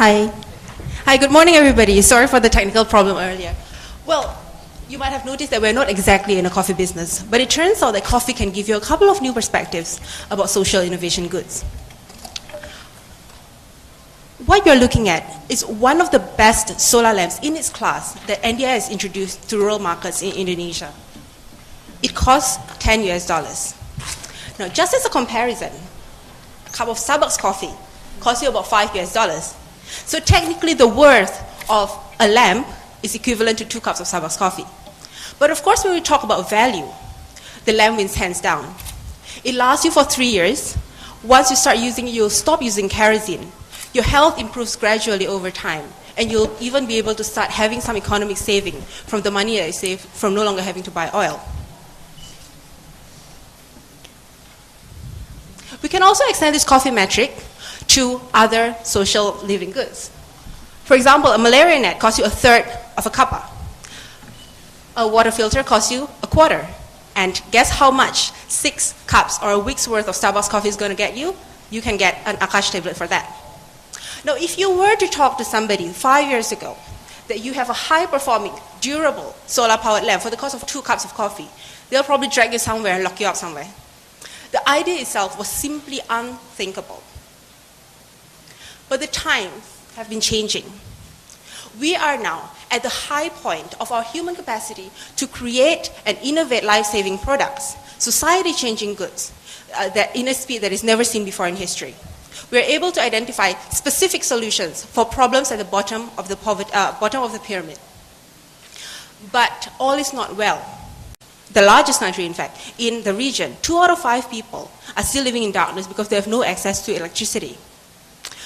Hi. Hi, good morning, everybody. Sorry for the technical problem earlier. Well, you might have noticed that we're not exactly in a coffee business, but it turns out that coffee can give you a couple of new perspectives about social innovation goods. What you're looking at is one of the best solar lamps in its class that NDI has introduced to rural markets in Indonesia. It costs $10 US. Now, just as a comparison, a cup of Starbucks coffee costs you about $5 US. So technically, the worth of a lamp is equivalent to 2 cups of Starbucks coffee. But of course, when we talk about value, the lamp wins hands down. It lasts you for 3 years. Once you start using it, you'll stop using kerosene. Your health improves gradually over time, and you'll even be able to start having some economic saving from the money that you save from no longer having to buy oil. We can also extend this coffee metric to other social living goods. For example, a malaria net costs you 1/3 of a cuppa. A water filter costs you 1/4. And guess how much 6 cups or a week's worth of Starbucks coffee is going to get you? You can get an Akash tablet for that. Now, if you were to talk to somebody 5 years ago that you have a high-performing, durable, solar-powered lamp for the cost of 2 cups of coffee, they'll probably drag you somewhere and lock you up somewhere. The idea itself was simply unthinkable. But the times have been changing. We are now at the high point of our human capacity to create and innovate life-saving products, society-changing goods, that in a speed that is never seen before in history. We are able to identify specific solutions for problems at the bottom of the pyramid. But all is not well. The largest country, in fact, in the region, 2 out of 5 people are still living in darkness because they have no access to electricity.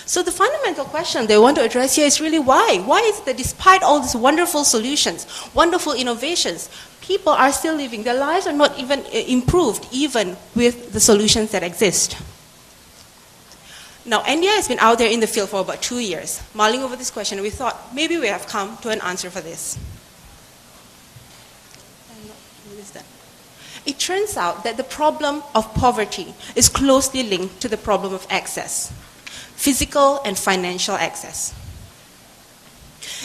So the fundamental question they want to address here is really why? Why is it that despite all these wonderful solutions, wonderful innovations, people are still living, their lives are not even improved, even with the solutions that exist? Now, NDI has been out there in the field for about 2 years, mulling over this question, and we thought maybe we have come to an answer for this. It turns out that the problem of poverty is closely linked to the problem of access. Physical and financial access.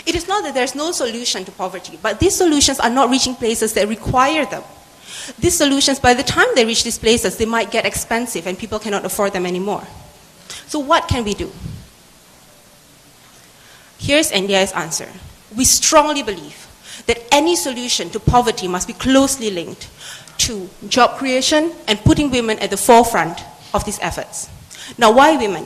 It is not that there's no solution to poverty, but these solutions are not reaching places that require them. These solutions, by the time they reach these places, they might get expensive and people cannot afford them anymore. So what can we do? Here's NDI's answer. We strongly believe that any solution to poverty must be closely linked to job creation and putting women at the forefront of these efforts. Now, why women?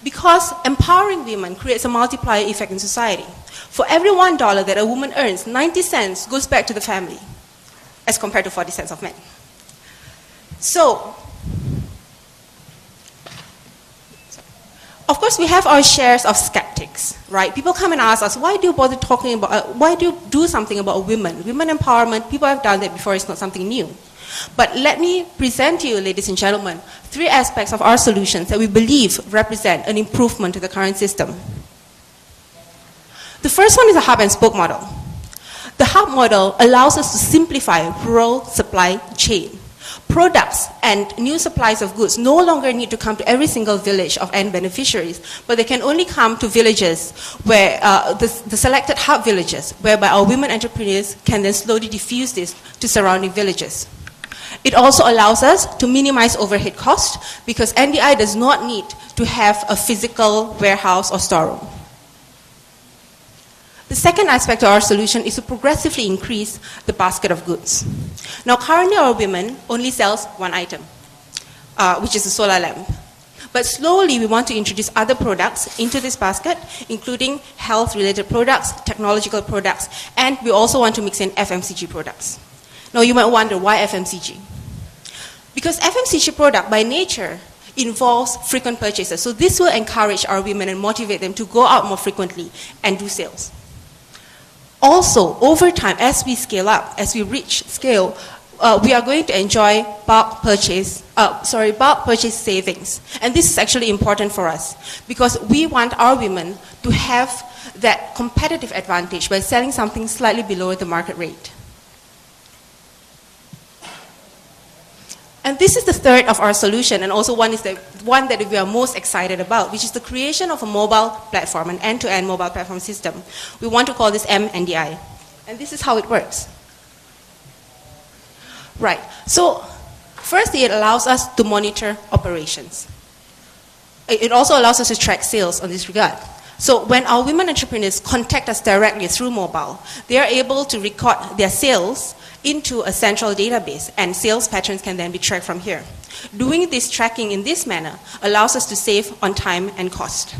Because empowering women creates a multiplier effect in society. For every $1 that a woman earns, 90 cents goes back to the family, as compared to 40 cents of men. So, of course, we have our shares of skeptics, right? People come and ask us, why do you bother talking about, why do you do something about women? Women empowerment, people have done that before, it's not something new. But let me present to you, ladies and gentlemen, 3 aspects of our solutions that we believe represent an improvement to the current system. The first one is a hub and spoke model. The hub model allows us to simplify rural supply chain. Products and new supplies of goods no longer need to come to every single village of end beneficiaries, but they can only come to villages where the selected hub villages, whereby our women entrepreneurs can then slowly diffuse this to surrounding villages. It also allows us to minimize overhead costs because NDI does not need to have a physical warehouse or storeroom. The second aspect of our solution is to progressively increase the basket of goods. Now, currently our women only sells 1 item, which is a solar lamp. But slowly we want to introduce other products into this basket, including health-related products, technological products, and we also want to mix in FMCG products. Now, you might wonder, why FMCG? Because FMCG product, by nature, involves frequent purchases. So this will encourage our women and motivate them to go out more frequently and do sales. Also, over time, as we scale up, as we reach scale, we are going to enjoy bulk purchase savings. And this is actually important for us because we want our women to have that competitive advantage by selling something slightly below the market rate. And this is the third of our solution, and also one is the one that we are most excited about, which is the creation of a mobile platform, an end-to-end mobile platform system. We want to call this MNDI. And this is how it works. Right. So, firstly, it allows us to monitor operations. It also allows us to track sales on this regard. So when our women entrepreneurs contact us directly through mobile, they are able to record their sales into a central database, and sales patterns can then be tracked from here. Doing this tracking in this manner allows us to save on time and cost.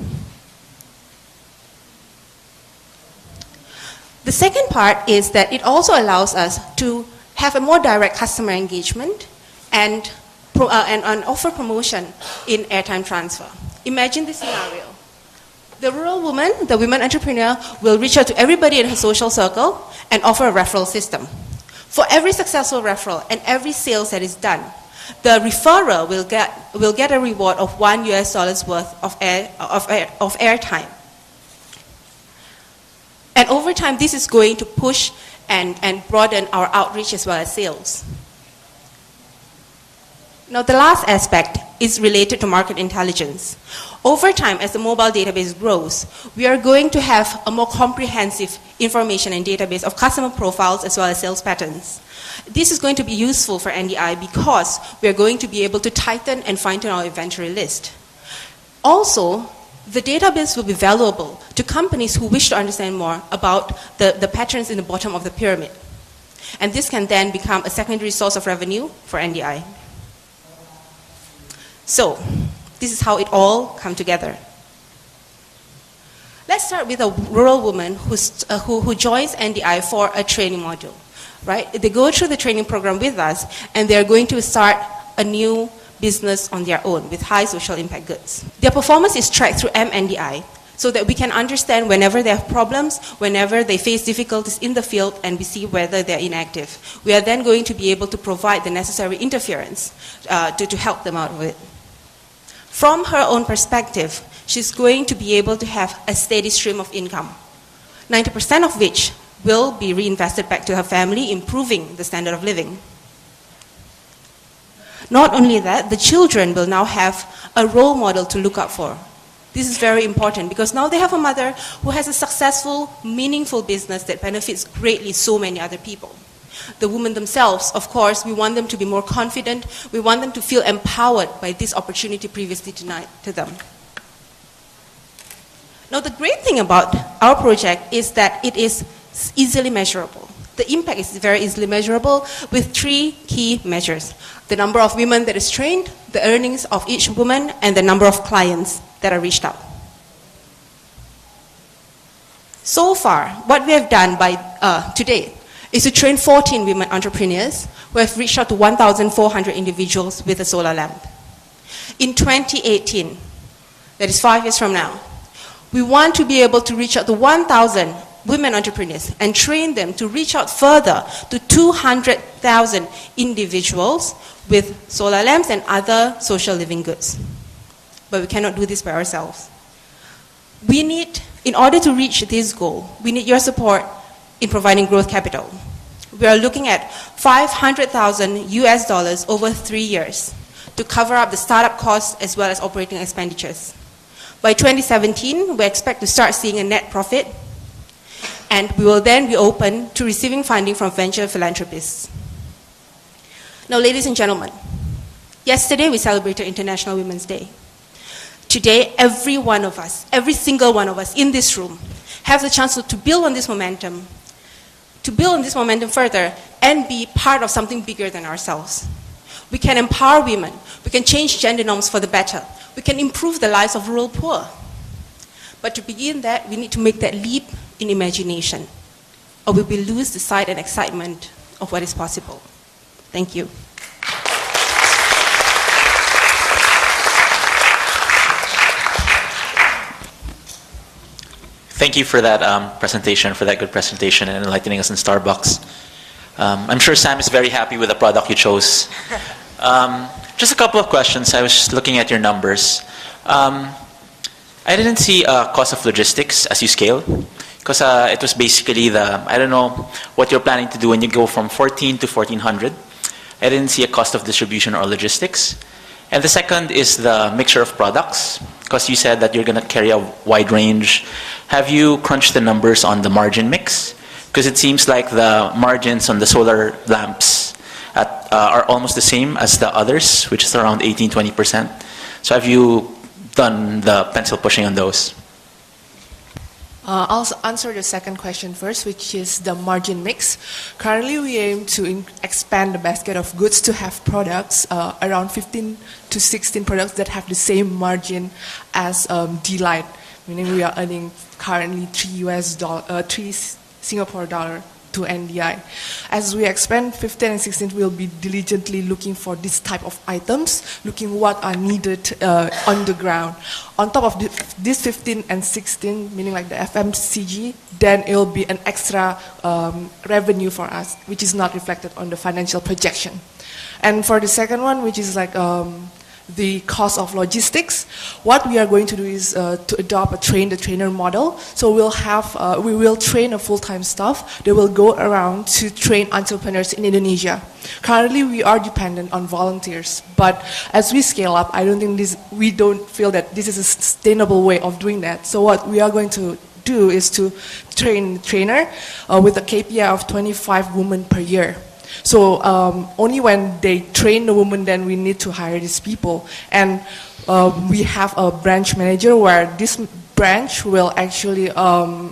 The second part is that it also allows us to have a more direct customer engagement and offer promotion in airtime transfer. Imagine this scenario. The rural woman, the women entrepreneur, will reach out to everybody in her social circle and offer a referral system. For every successful referral and every sales that is done, the referrer will get a reward of $1 worth of airtime. And over time, this is going to push and broaden our outreach as well as sales. Now, the last aspect is related to market intelligence. Over time, as the mobile database grows, we are going to have a more comprehensive information and database of customer profiles as well as sales patterns. This is going to be useful for NDI because we are going to be able to tighten and fine-tune our inventory list. Also, the database will be valuable to companies who wish to understand more about the patterns in the bottom of the pyramid. And this can then become a secondary source of revenue for NDI. So, this is how it all comes together. Let's start with a rural woman who joins NDI for a training module, right? They go through the training program with us, and they're going to start a new business on their own with high social impact goods. Their performance is tracked through MNDI so that we can understand whenever they have problems, whenever they face difficulties in the field, and we see whether they're inactive. We are then going to be able to provide the necessary interference to help them out with it. From her own perspective, she's going to be able to have a steady stream of income, 90% of which will be reinvested back to her family, improving the standard of living. Not only that, the children will now have a role model to look up for. This is very important because now they have a mother who has a successful, meaningful business that benefits greatly so many other people. The women themselves, of course, we want them to be more confident. We want them to feel empowered by this opportunity previously denied to them. Now, the great thing about our project is that it is easily measurable. The impact is very easily measurable with 3 key measures: the number of women that is trained, the earnings of each woman, and the number of clients that are reached out. So far, what we have done to date is to train 14 women entrepreneurs who have reached out to 1,400 individuals with a solar lamp. In 2018, that is 5 years from now, we want to be able to reach out to 1,000 women entrepreneurs and train them to reach out further to 200,000 individuals with solar lamps and other social living goods. But we cannot do this by ourselves. In order to reach this goal, we need your support in providing growth capital. We are looking at $500,000 over 3 years to cover up the startup costs as well as operating expenditures. By 2017, we expect to start seeing a net profit, and we will then be open to receiving funding from venture philanthropists. Now, ladies and gentlemen, yesterday we celebrated International Women's Day. Today, every one of us, every single one of us in this room, have the chance to build on this momentum, further, and be part of something bigger than ourselves. We can empower women. We can change gender norms for the better. We can improve the lives of rural poor. But to begin that, we need to make that leap in imagination, or we will lose the sight and excitement of what is possible. Thank you. Thank you for that presentation, for that good presentation and enlightening us in Starbucks. I'm sure Sam is very happy with the product you chose. Just a couple of questions. I was just looking at your numbers. I didn't see cost of logistics as you scale, because it was basically I don't know what you're planning to do when you go from 14 to 1400. I didn't see a cost of distribution or logistics. And the second is the mixture of products, because you said that you're going to carry a wide range. Have you crunched the numbers on the margin mix? Because it seems like the margins on the solar lamps are almost the same as the others, which is around 18-20%. So have you done the pencil pushing on those? I'll answer the second question first, which is the margin mix. Currently, we aim to expand the basket of goods to have products, around 15 to 16 products that have the same margin as Delight, meaning we are earning currently $3 Singapore dollar to NDI. As we expand 15 and 16, we'll be diligently looking for this type of items, looking what are needed on the ground. On top of this 15 and 16, meaning like the FMCG, then it'll be an extra revenue for us, which is not reflected on the financial projection. And for the second one, which is like the cost of logistics, what we are going to do is to adopt a train-the-trainer model. So we will train a full-time staff. They will go around to train entrepreneurs in Indonesia. Currently, we are dependent on volunteers, but as we scale up, we don't feel that this is a sustainable way of doing that. So what we are going to do is to train the trainer with a KPI of 25 women per year. So only when they train the woman, then we need to hire these people. And we have a branch manager where this branch will actually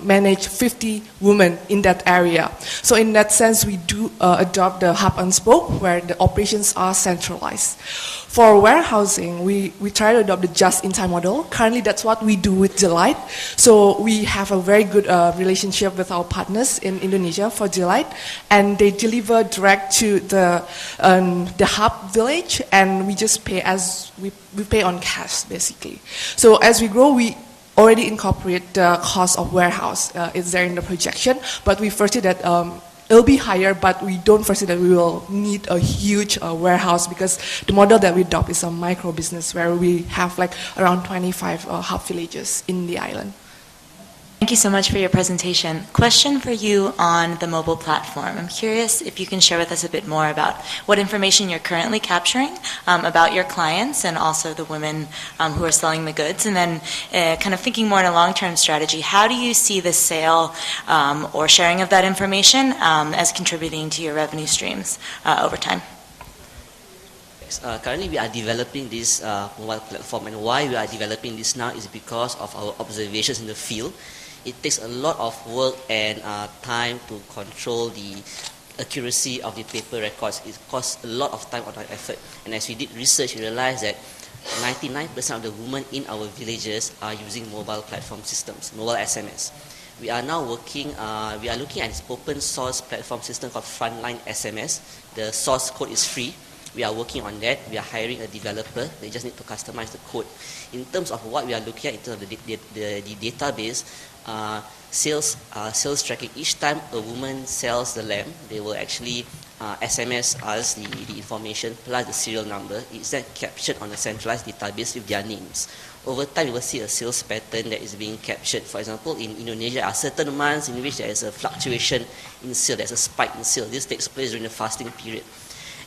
manage 50 women in that area. So in that sense, we do adopt the hub and spoke where the operations are centralized. For warehousing, we try to adopt the just-in-time model. Currently, that's what we do with Delight. So we have a very good relationship with our partners in Indonesia for Delight, and they deliver direct to the hub village, and we just pay as we pay on cash, basically. So as we grow, we already incorporate the cost of warehouse. It's there in the projection, but we foresee that it'll be higher, but we don't foresee that we will need a huge warehouse because the model that we adopt is a micro business where we have like around 25 hub villages in the island. Thank you so much for your presentation. Question for you on the mobile platform. I'm curious if you can share with us a bit more about what information you're currently capturing about your clients and also the women who are selling the goods. And then kind of thinking more in a long-term strategy, how do you see the sale or sharing of that information as contributing to your revenue streams over time? Currently, we are developing this mobile platform, and why we are developing this now is because of our observations in the field. It takes a lot of work and time to control the accuracy of the paper records. It costs a lot of time and effort. And as we did research, we realized that 99% of the women in our villages are using mobile platform systems, mobile SMS. We are now looking at this open source platform system called Frontline SMS. The source code is free. We are working on that. We are hiring a developer. They just need to customize the code. In terms of what we are looking at in terms of the database, sales tracking. Each time a woman sells the lamb, they will actually SMS us the information plus the serial number. It's then captured on a centralized database with their names. Over time, you will see a sales pattern that is being captured. For example, in Indonesia, there are certain months in which there is a fluctuation in sale, there's a spike in sale. This takes place during the fasting period.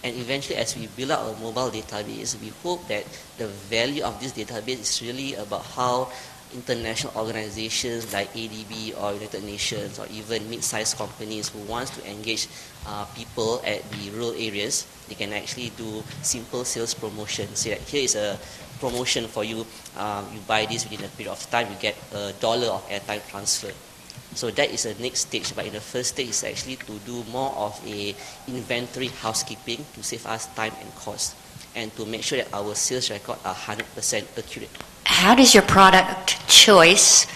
And eventually, as we build out a mobile database, we hope that the value of this database is really about how international organizations like ADB or United Nations or even mid-sized companies who wants to engage people at the rural areas, they can actually do simple sales promotions. Say that here is a promotion for you, you buy this within a period of time, you get $1 of airtime transfer. So that is the next stage, but in the first stage is actually to do more of a inventory housekeeping to save us time and cost, and to make sure that our sales record are 100% accurate. How does your product choice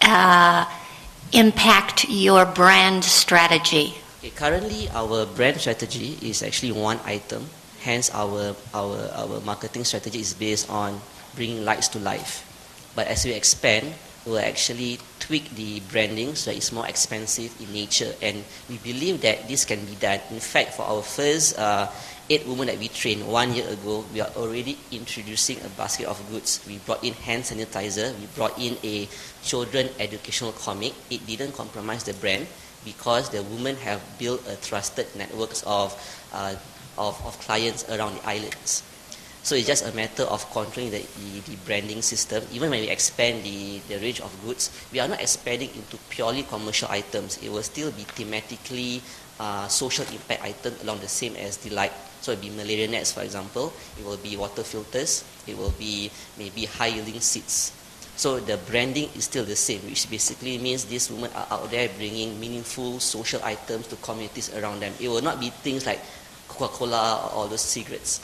impact your brand strategy? Okay, currently, our brand strategy is actually one item. Hence, our marketing strategy is based on bringing lights to life. But as we expand, we'll actually tweak the branding so that it's more expensive in nature. And we believe that this can be done. In fact, for our first 8 women that we trained 1 year ago, we are already introducing a basket of goods. We brought in hand sanitizer, we brought in a children educational comic. It didn't compromise the brand because the women have built a trusted networks of of clients around the islands. So it's just a matter of controlling the branding system. Even when we expand the range of goods, we are not expanding into purely commercial items. It will still be thematically social impact items along the same as Delight. So it will be malaria nets, for example. It will be water filters. It will be maybe high-yielding seeds. So the branding is still the same, which basically means these women are out there bringing meaningful social items to communities around them. It will not be things like Coca-Cola or all those cigarettes.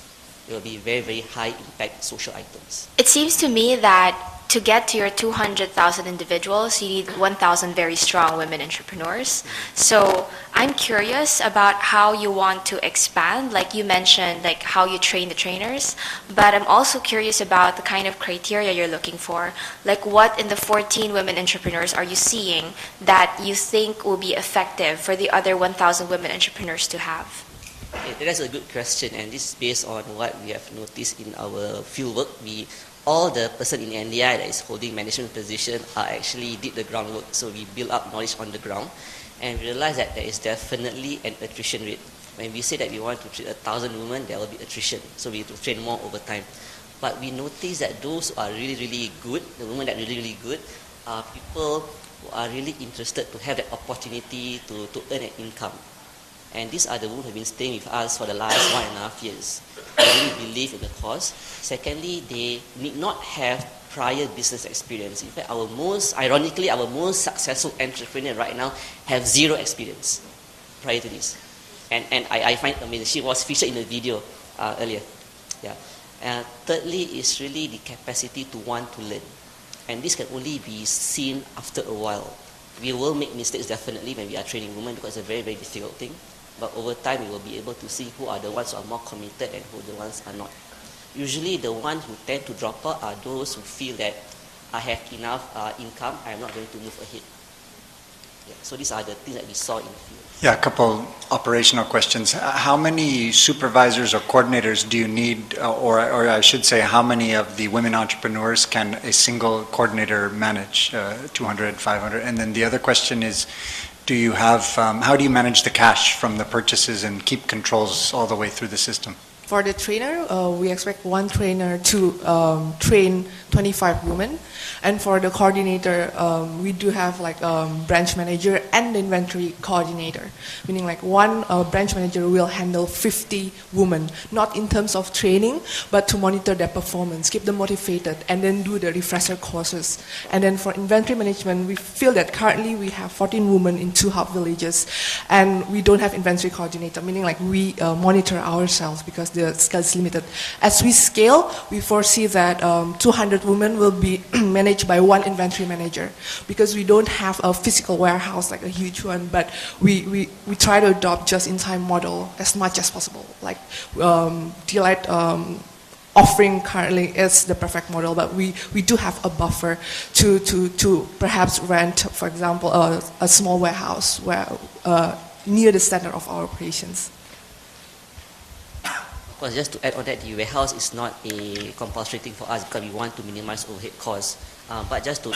It will be very, very high impact social items. It seems to me that to get to your 200,000 individuals, you need 1,000 very strong women entrepreneurs. So I'm curious about how you want to expand, like you mentioned, like how you train the trainers, but I'm also curious about the kind of criteria you're looking for. Like what in the 14 women entrepreneurs are you seeing that you think will be effective for the other 1,000 women entrepreneurs to have? That's a good question, and this is based on what we have noticed in our fieldwork. All the person in NDI that is holding management position are actually did the groundwork. So we build up knowledge on the ground, and realize that there is definitely an attrition rate. When we say that we want to treat 1,000 women, there will be attrition. So we have to train more over time. But we notice that those who are really, really good, the women that are really, really good, are people who are really interested to have that opportunity to earn an income. And these are the women who have been staying with us for the last 1.5 years. They really believe in the cause. Secondly, they need not have prior business experience. In fact, ironically, our most successful entrepreneur right now have zero experience prior to this. And I find amazing. She was featured in the video earlier. Yeah. Thirdly, is really the capacity to want to learn. And this can only be seen after a while. We will make mistakes definitely when we are training women because it's a very, very difficult thing. But over time, we will be able to see who are the ones who are more committed and who the ones are not. Usually, the ones who tend to drop out are those who feel that I have enough income, I am not going to move ahead. Yeah, so these are the things that we saw in the field. Yeah, a couple operational questions. How many supervisors or coordinators do you need, or I should say, how many of the women entrepreneurs can a single coordinator manage, 200, 500? And then the other question is, do you have, how do you manage the cash from the purchases and keep controls all the way through the system? For the trainer, we expect one trainer to train 25 women. And for the coordinator, we do have like a branch manager and inventory coordinator, meaning like one branch manager will handle 50 women, not in terms of training, but to monitor their performance, keep them motivated, and then do the refresher courses. And then for inventory management, we feel that currently we have 14 women in 2 hub villages, and we don't have inventory coordinator, meaning like we monitor ourselves because the scale is limited. As we scale, we foresee that 200 women will be managed by one inventory manager because we don't have a physical warehouse like a huge one, but we try to adopt just-in-time model as much as possible. Like Delight offering currently is the perfect model, but we do have a buffer to perhaps rent, for example, a small warehouse where near the center of our operations. Of course, just to add on that, the warehouse is not a compulsory thing for us because we want to minimize overhead costs. But just to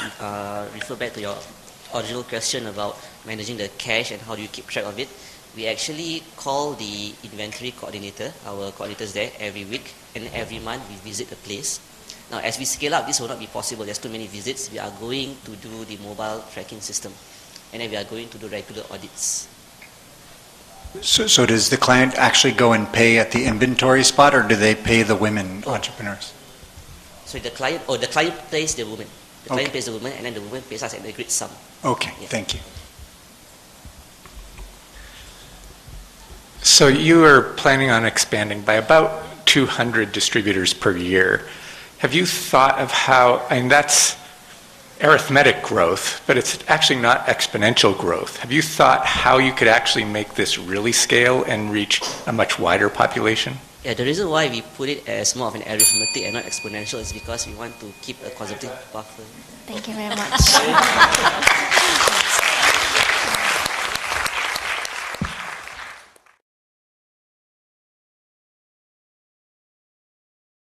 refer back to your original question about managing the cash and how do you keep track of it, we actually call the inventory coordinator, our coordinators there, every week, and every month we visit the place. Now, as we scale up, this will not be possible. There's too many visits. We are going to do the mobile tracking system, and then we are going to do regular audits. So does the client actually go and pay at the inventory spot, or do they pay the women entrepreneurs? So the client pays the woman. The client pays the woman, and then the woman pays us an agreed sum. Okay, Yeah. thank you. So you are planning on expanding by about 200 distributors per year. Have you thought of how, I mean, that's arithmetic growth, but it's actually not exponential growth. Have you thought how you could actually make this really scale and reach a much wider population? Yeah, the reason why we put it as more of an arithmetic and not exponential is because we want to keep a conservative buffer. Thank you very much.